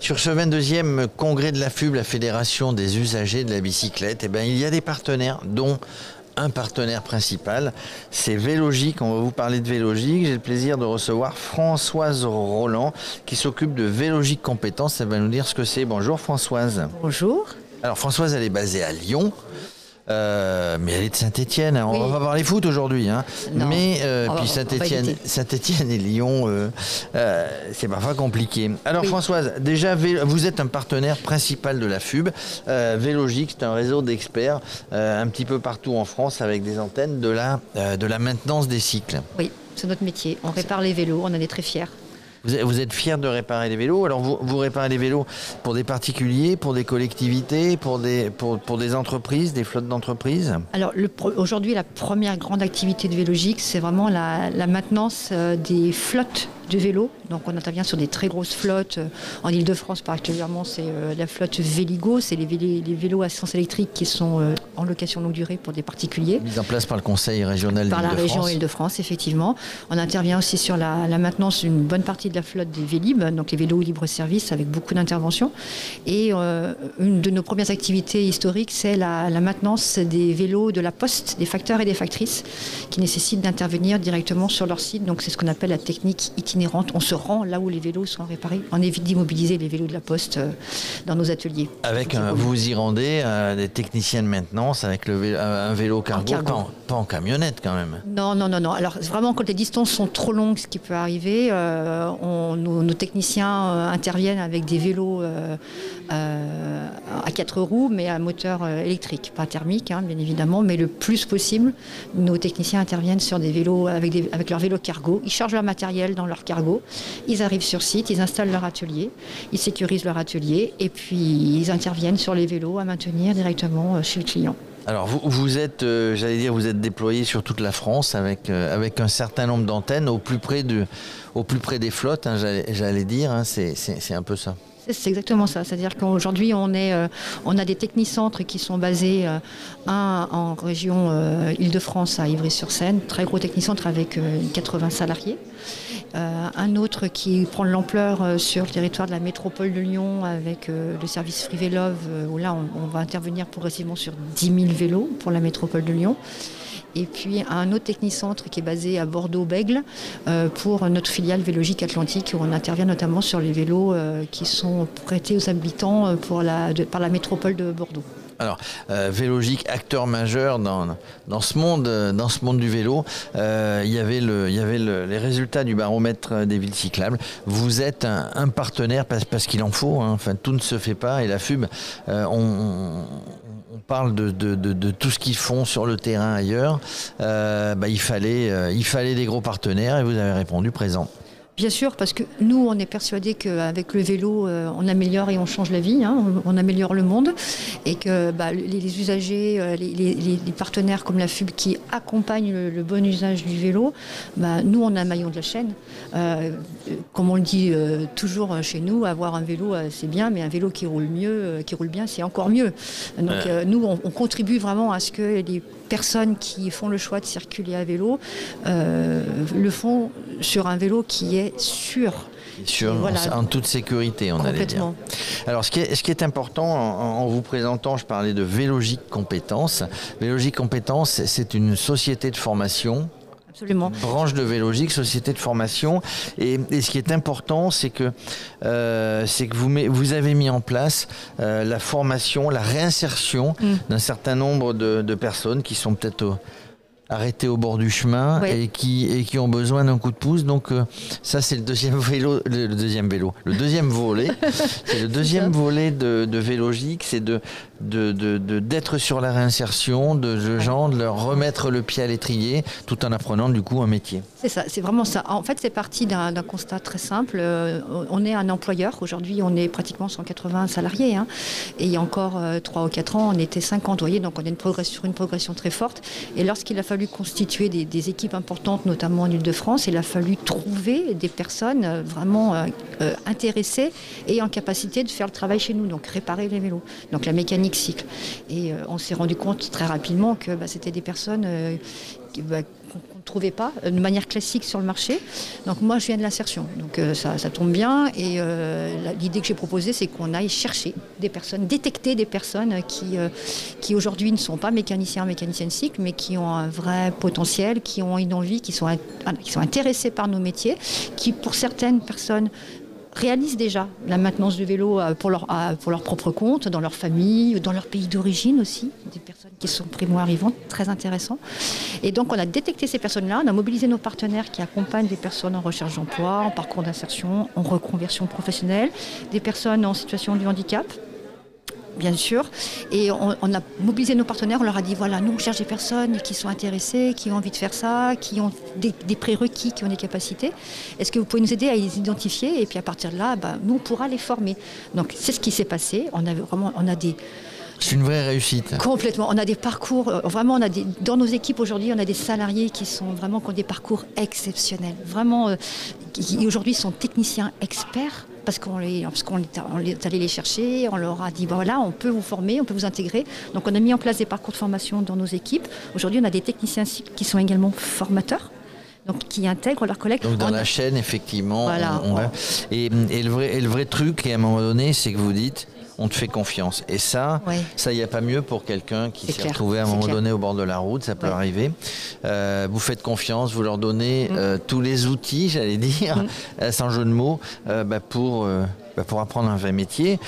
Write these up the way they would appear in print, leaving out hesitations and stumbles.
Sur ce 22e congrès de la FUB, la Fédération des usagers de la bicyclette, il y a des partenaires, dont un partenaire principal, c'est Vélogic. On va vous parler de Vélogic. J'ai le plaisir de recevoir Françoise Roland qui s'occupe de Vélogic Compétences. Elle va nous dire ce que c'est. Bonjour Françoise. Bonjour. Alors Françoise, elle est basée à Lyon. Mais elle est de Saint-Étienne. On Oui. va pas parler foot aujourd'hui, hein. Non. Mais puis Saint-Étienne et Lyon, c'est parfois compliqué. Alors Oui. Françoise, déjà vous êtes un partenaire principal de la FUB. Vélogic, c'est un réseau d'experts un petit peu partout en France avec des antennes de la maintenance des cycles. Oui, c'est notre métier. On répare les vélos, on en est très fiers. Vous êtes fiers de réparer les vélos. Alors vous réparez les vélos pour des particuliers, pour des collectivités, pour des entreprises, des flottes d'entreprises. Alors aujourd'hui, la première grande activité de Vélogic, c'est vraiment la maintenance des flottes de vélos. Donc on intervient sur des très grosses flottes. En Ile-de-France particulièrement, c'est la flotte Véligo. C'est les vélos à assistance électrique qui sont en location longue durée pour des particuliers. Mise en place par le Conseil régional Par la d'Île-de-France. région Île-de-France, effectivement. On intervient aussi sur la maintenance d'une bonne partie de la flotte des Vélib, donc les vélos libre-service avec beaucoup d'interventions. Et une de nos premières activités historiques, c'est la maintenance des vélos de la Poste, des facteurs et des factrices, qui nécessitent d'intervenir directement sur leur site. Donc c'est ce qu'on appelle la technique itinérante. On se rend là où les vélos sont réparés. On évite d'immobiliser les vélos de la Poste dans nos ateliers. Vous y rendez des techniciens de maintenance avec un vélo cargo, pas en camionnette quand même. Non. Alors vraiment, quand les distances sont trop longues, ce qui peut arriver, nos techniciens interviennent avec des vélos à 4 roues, mais à moteur électrique, pas thermique, hein, bien évidemment, mais le plus possible, nos techniciens interviennent sur des vélos avec leur vélo cargo. Ils chargent leur matériel dans leur cargo, ils arrivent sur site, ils installent leur atelier, ils sécurisent leur atelier et puis ils interviennent sur les vélos à maintenir directement chez le client. Alors vous êtes, vous êtes déployé sur toute la France avec un certain nombre d'antennes au plus près des flottes, hein, j'allais dire, hein, c'est un peu ça. C'est exactement ça. C'est-à-dire qu'aujourd'hui, on a des technicentres qui sont basés, un en région Île-de-France à Ivry-sur-Seine, très gros technicentre avec 80 salariés. Un autre qui prend de l'ampleur sur le territoire de la métropole de Lyon avec le service Free Vélove, où là, on va intervenir progressivement sur 10 000 vélos pour la métropole de Lyon. Et puis un autre technicentre qui est basé à Bordeaux-Bègles pour notre filiale Vélogic Atlantique, où on intervient notamment sur les vélos qui sont prêtés aux habitants par la métropole de Bordeaux. Alors, Vélogic, acteur majeur dans ce monde du vélo, il y avait les résultats du baromètre des villes cyclables. Vous êtes un partenaire parce qu'il en faut, hein. Enfin, tout ne se fait pas. Et la FUB, on parle de tout ce qu'ils font sur le terrain ailleurs. Il fallait des gros partenaires et vous avez répondu présent. Bien sûr, parce que nous, on est persuadés qu'avec le vélo, on améliore et on change la vie, hein, on améliore le monde, et que les usagers, les partenaires comme la FUB qui accompagnent le bon usage du vélo, nous, on a un maillon de la chaîne. Comme on le dit toujours chez nous, avoir un vélo, c'est bien, mais un vélo qui roule bien, c'est encore mieux. Donc nous, on contribue vraiment à ce que les personnes qui font le choix de circuler à vélo le font sur un vélo qui est sûr. En toute sécurité, on allait dire. Alors, ce qui est important en vous présentant, je parlais de Vélogic Compétences. Vélogic Compétences, c'est une société de formation. Absolument. Branche de Vélogic, société de formation. Et ce qui est important, c'est que vous avez mis en place la formation, la réinsertion d'un certain nombre de personnes qui sont peut-être arrêtés au bord du chemin, oui, et qui ont besoin d'un coup de pouce. Donc ça, c'est le deuxième volet. C'est le deuxième volet de Vélogic, c'est d'être sur la réinsertion de gens, de leur remettre le pied à l'étrier, tout en apprenant du coup un métier. C'est ça, c'est vraiment ça. En fait, c'est parti d'un constat très simple. On est un employeur. Aujourd'hui, on est pratiquement 180 salariés. Hein. Et il y a encore 3 ou 4 ans, on était 50. Vous voyez, donc on est sur une progression très forte. Et lorsqu'il a fallu constituer des équipes importantes, notamment en Ile-de-France, il a fallu trouver des personnes vraiment intéressées et en capacité de faire le travail chez nous, donc réparer les vélos. Donc la mécanique mécanique cycle. Et on s'est rendu compte très rapidement que c'était des personnes qu'on ne trouvait pas de manière classique sur le marché. Donc moi je viens de l'insertion, donc ça tombe bien. Et l'idée que j'ai proposée, c'est qu'on aille chercher des personnes, détecter des personnes qui aujourd'hui ne sont pas mécaniciennes cycle, mais qui ont un vrai potentiel, qui ont une envie, qui sont intéressés par nos métiers, qui pour certaines personnes réalisent déjà la maintenance du vélo pour leur propre compte, dans leur famille, dans leur pays d'origine aussi, des personnes qui sont primo-arrivantes, très intéressant. Et donc on a détecté ces personnes-là, on a mobilisé nos partenaires qui accompagnent des personnes en recherche d'emploi, en parcours d'insertion, en reconversion professionnelle, des personnes en situation de handicap, bien sûr. Et on a mobilisé nos partenaires, on leur a dit voilà, nous on cherche des personnes qui sont intéressées, qui ont envie de faire ça, qui ont des prérequis, qui ont des capacités. Est-ce que vous pouvez nous aider à les identifier? Et puis à partir de là, nous on pourra les former. Donc c'est ce qui s'est passé. C'est une vraie réussite. Complètement. On a des parcours, vraiment, dans nos équipes aujourd'hui, on a des salariés qui ont des parcours exceptionnels. Vraiment, qui aujourd'hui sont techniciens experts. Parce qu'on est allé les chercher, on leur a dit voilà, on peut vous former, on peut vous intégrer. Donc on a mis en place des parcours de formation dans nos équipes. Aujourd'hui, on a des techniciens qui sont également formateurs. Donc, qui intègrent leurs collègues. Donc dans la chaîne, effectivement, voilà, on va. Et le vrai truc, à un moment donné, c'est que vous dites on te fait confiance. Et ça, il n'y a pas mieux pour quelqu'un qui s'est retrouvé à un moment donné au bord de la route, ça peut arriver. Vous faites confiance, vous leur donnez tous les outils, j'allais dire, sans jeu de mots, pour apprendre un vrai métier.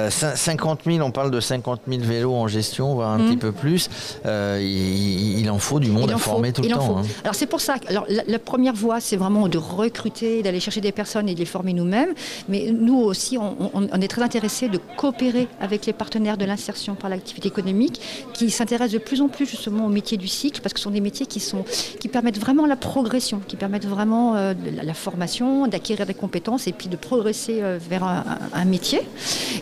50 000, on parle de 50 000 vélos en gestion, voire un petit peu plus. Il en faut du monde à former tout le temps. Alors c'est pour ça. Alors, la première voie, c'est vraiment de recruter, d'aller chercher des personnes et de les former nous-mêmes. Mais nous aussi, on est très intéressés de coopérer avec les partenaires de l'insertion par l'activité économique qui s'intéressent de plus en plus justement au métier du cycle, parce que ce sont des métiers qui permettent vraiment la progression, qui permettent vraiment la formation, d'acquérir des compétences et puis de progresser vers un métier.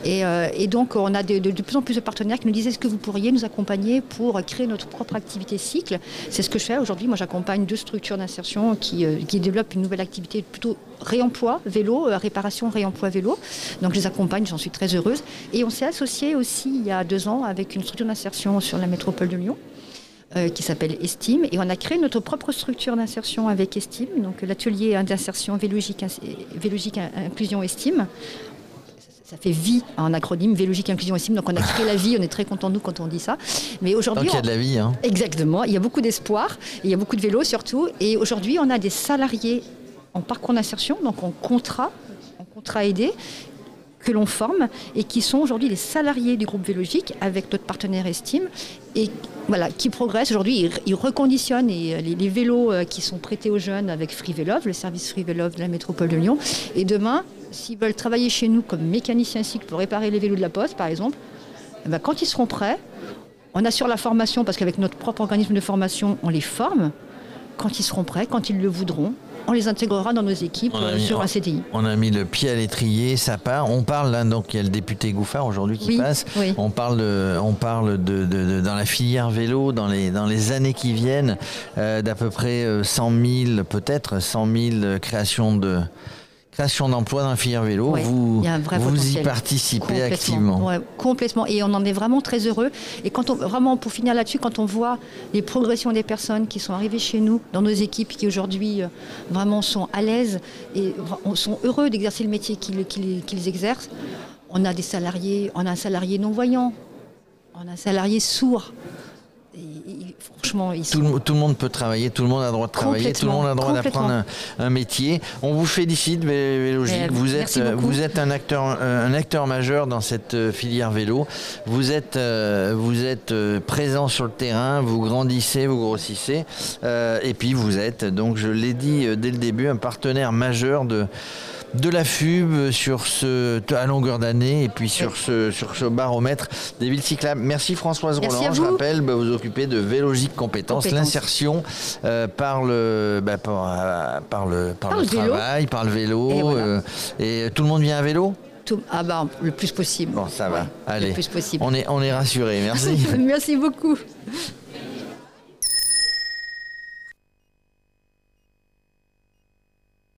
Et donc on a de plus en plus de partenaires qui nous disent est-ce que vous pourriez nous accompagner pour créer notre propre activité cycle. C'est ce que je fais aujourd'hui. Moi j'accompagne 2 structures d'insertion qui développent une nouvelle activité plutôt réemploi vélo, réparation réemploi vélo. Donc je les accompagne, j'en suis très heureuse. Et on s'est associé aussi il y a 2 ans avec une structure d'insertion sur la métropole de Lyon qui s'appelle Estime, et on a créé notre propre structure d'insertion avec Estime, donc l'atelier d'insertion vélogique inclusion Estime. Ça fait vie en acronyme, Vélogique Inclusion Estime. Donc on a créé la vie, on est très contents de nous quand on dit ça. Mais aujourd'hui, tant qu'il y a de la vie. Exactement, il y a beaucoup d'espoir, il y a beaucoup de vélos surtout. Et aujourd'hui, on a des salariés en parcours d'insertion, donc en contrat aidé, que l'on forme et qui sont aujourd'hui les salariés du groupe Vélogique avec notre partenaire Estime et voilà, qui progressent. Aujourd'hui, ils reconditionnent les vélos qui sont prêtés aux jeunes avec Free Vélove, le service Free Vélove de la métropole de Lyon. Et demain, s'ils veulent travailler chez nous comme mécaniciens cycle pour réparer les vélos de la Poste, par exemple, quand ils seront prêts, on assure la formation parce qu'avec notre propre organisme de formation, on les forme. Quand ils seront prêts, quand ils le voudront, on les intégrera dans nos équipes sur un CDI. On a mis le pied à l'étrier, ça part. On parle là, donc il y a le député Gouffard aujourd'hui qui passe. Oui. On parle de dans la filière vélo, dans les années qui viennent, d'à peu près 100 000, peut-être 100 000 créations d'emplois dans la filière vélo. Ouais, vous y participez activement. Ouais, complètement. Et on en est vraiment très heureux. Et vraiment, pour finir là-dessus, quand on voit les progressions des personnes qui sont arrivées chez nous, dans nos équipes, qui aujourd'hui vraiment sont à l'aise et sont heureux d'exercer le métier qu'ils exercent, on a un salarié non-voyant, on a un salarié sourd. Et franchement, tout le monde peut travailler, tout le monde a le droit de travailler, tout le monde a le droit d'apprendre un métier. On vous félicite, Vélogique. Vous êtes un acteur majeur dans cette filière vélo. Vous êtes présent sur le terrain, vous grandissez, vous grossissez. Et puis vous êtes, donc je l'ai dit dès le début, un partenaire majeur de la FUB à longueur d'année et puis sur ce baromètre des villes cyclables. Merci Françoise Roland. Je rappelle, vous occupez de Vélogique Compétences, l'insertion par le travail, par le vélo. Et, voilà. Et tout le monde vient à vélo ? Le plus possible. Bon, ça va. Allez, le plus possible. On est rassurés. Merci. Merci beaucoup.